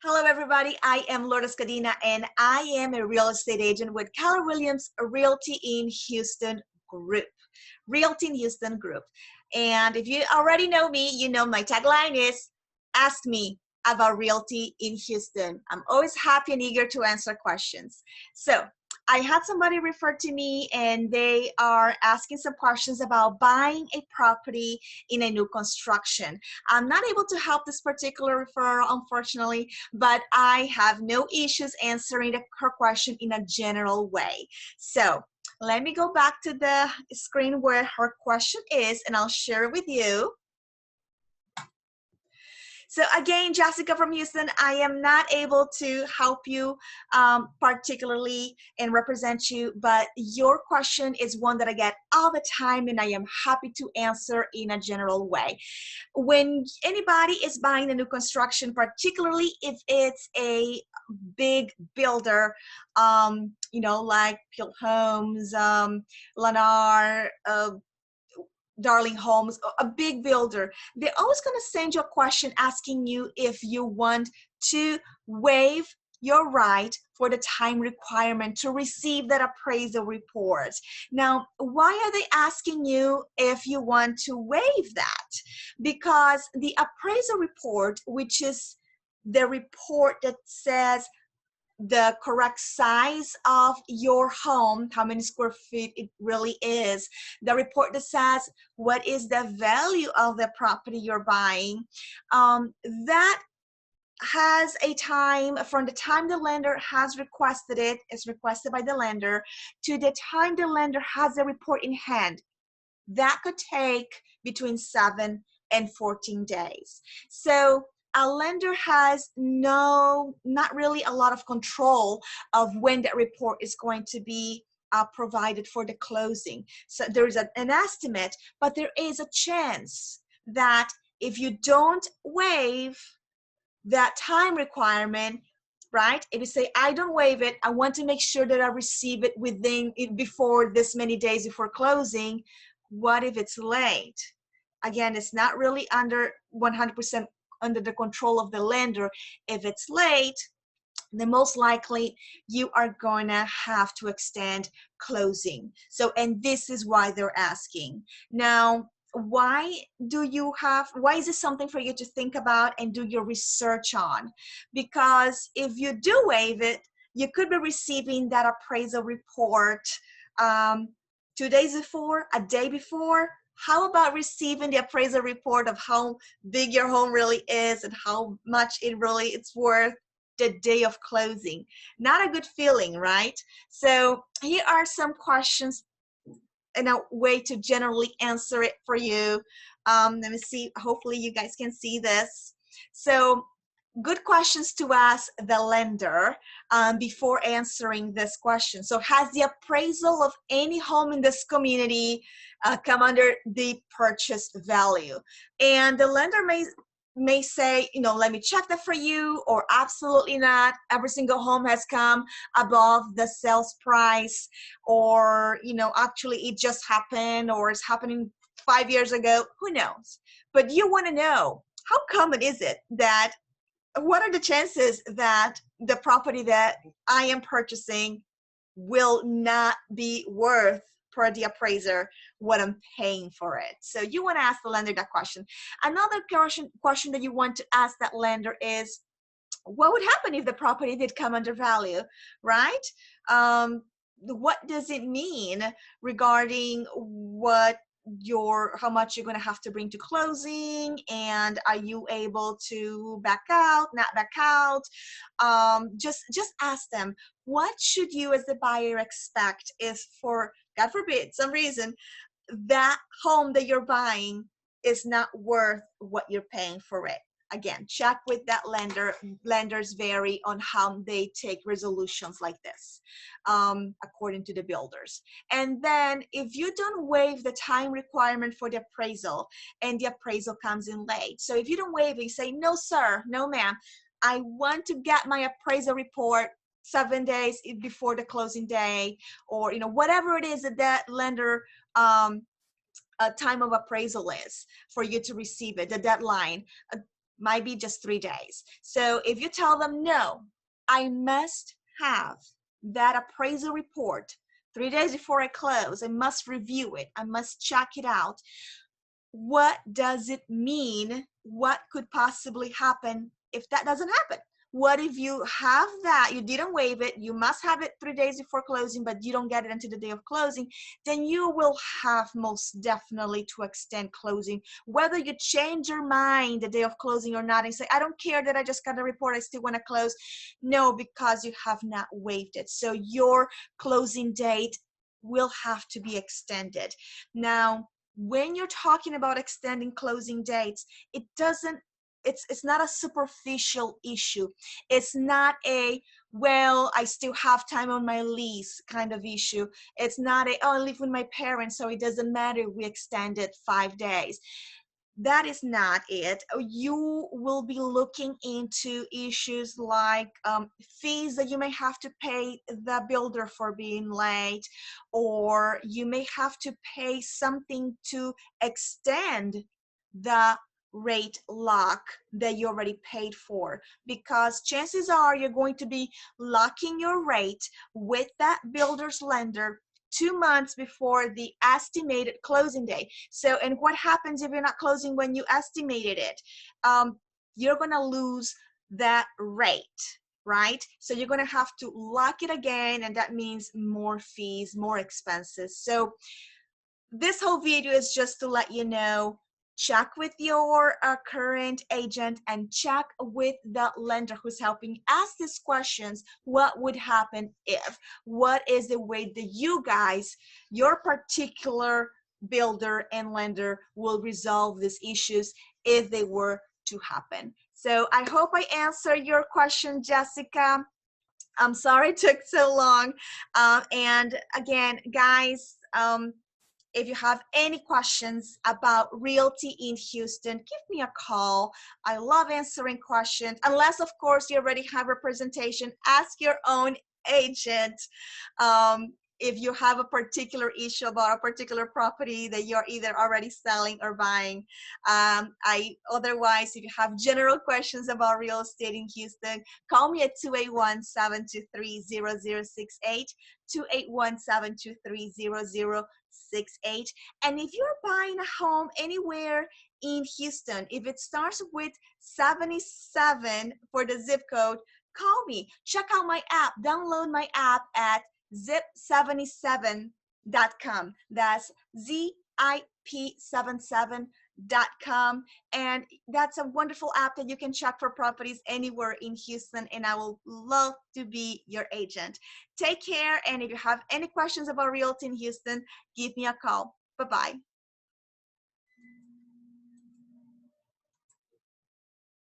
Hello, everybody. I am Lourdes Cadena, and I am a real estate agent with Keller Williams Realty in Houston Group. Realty in Houston Group. And if you already know me, you know my tagline is Ask Me About Realty in Houston. I'm always happy and eager to answer questions. So, I had somebody refer to me and they are asking some questions about buying a property in a new construction. I'm not able to help this particular referral, unfortunately, but I have no issues answering her question in a general way. So let me go back to the screen where her question is, and I'll share it with you. So again, Jessica from Houston, I am not able to help you particularly and represent you, but your question is one that I get all the time, and I am happy to answer in a general way. When anybody is buying a new construction, particularly if it's a big builder, like Peel Homes, Lennar, Darling Homes, a big builder, they're always going to send you a question asking you if you want to waive your right for the time requirement to receive that appraisal report. Now, why are they asking you if you want to waive that? Because the appraisal report, which is the report that says the correct size of your home, how many square feet it really is, the report that says what is the value of the property you're buying, that has a time from the time the lender has requested it, is requested by the lender, to the time the lender has the report in hand. That could take between 7 and 14 days. So a lender has not really a lot of control of when that report is going to be provided for the closing. So there's an estimate, but there is a chance that if you don't waive that time requirement, right? If you say, I don't waive it, I want to make sure that I receive it before this many days before closing. What if it's late? Again, it's not really under 100% under the control of the lender. If it's late, then most likely you are going to have to extend closing. So, and this is why they're asking. Now, why is this something for you to think about and do your research on? Because if you do waive it, you could be receiving that appraisal report 2 days before, a day before. How about receiving the appraisal report of how big your home really is and how much it's worth the day of closing? Not a good feeling, right? So here are some questions and a way to generally answer it for you. Let me see, hopefully you guys can see this. So good questions to ask the lender before answering this question. So has the appraisal of any home in this community come under the purchase value? And the lender may say, let me check that for you, or absolutely not. Every single home has come above the sales price, or, actually it just happened, or it's happening 5 years ago. Who knows? But you want to know, how common is it that, what are the chances that the property that I am purchasing will not be worth, per the appraiser, what I'm paying for it? So you want to ask the lender that question. Another question that you want to ask that lender is, what would happen if the property did come under value, right? What does it mean regarding how much you're going to have to bring to closing, and are you able to back out, not back out? Just ask them, what should you as the buyer expect if, for God forbid, some reason that home that you're buying is not worth what you're paying for it? Again, check with that lender. Lenders vary on how they take resolutions like this, according to the builders. And then if you don't waive the time requirement for the appraisal, and the appraisal comes in late. So if you don't waive it, you say, no, sir, no, ma'am, I want to get my appraisal report 7 days before the closing day, or whatever it is that lender time of appraisal is for you to receive it, the deadline. might be just 3 days. So if you tell them, no, I must have that appraisal report 3 days before I close, I must review it, I must check it out. What does it mean? What could possibly happen if that doesn't happen? What if you have that, you didn't waive it, you must have it 3 days before closing, but you don't get it until the day of closing, then you will have most definitely to extend closing. Whether you change your mind the day of closing or not and say, I don't care that I just got a report, I still want to close. No, because you have not waived it. So your closing date will have to be extended. Now, when you're talking about extending closing dates, it's not a superficial issue. It's not a, well, I still have time on my lease kind of issue. It's not a, oh, I live with my parents, so it doesn't matter if we extend it 5 days. That is not it. You will be looking into issues like fees that you may have to pay the builder for being late, or you may have to pay something to extend the rate lock that you already paid for, because chances are you're going to be locking your rate with that builder's lender 2 months before the estimated closing date. So, and what happens if you're not closing when you estimated it? You're gonna lose that rate, right? So you're gonna have to lock it again, and that means more fees, more expenses. So this whole video is just to let you know, check with your current agent and check with the lender who's helping. Ask these questions. What would happen if? What is the way that you guys, your particular builder and lender, will resolve these issues if they were to happen? So I hope I answered your question, Jessica. I'm sorry it took so long. And again, guys, if you have any questions about realty in Houston, give me a call. I love answering questions. Unless, of course, you already have representation, ask your own agent. If you have a particular issue about a particular property that you're either already selling or buying. Otherwise, if you have general questions about real estate in Houston, call me at 281-723-0068, 281-723-0068. And if you're buying a home anywhere in Houston, if it starts with 77 for the zip code, call me. Check out my app. Download my app at zip77.com. That's ZIP77.com. And that's a wonderful app that you can check for properties anywhere in Houston, and I will love to be your agent. Take care, and if you have any questions about realty in Houston, give me a call. Bye-bye.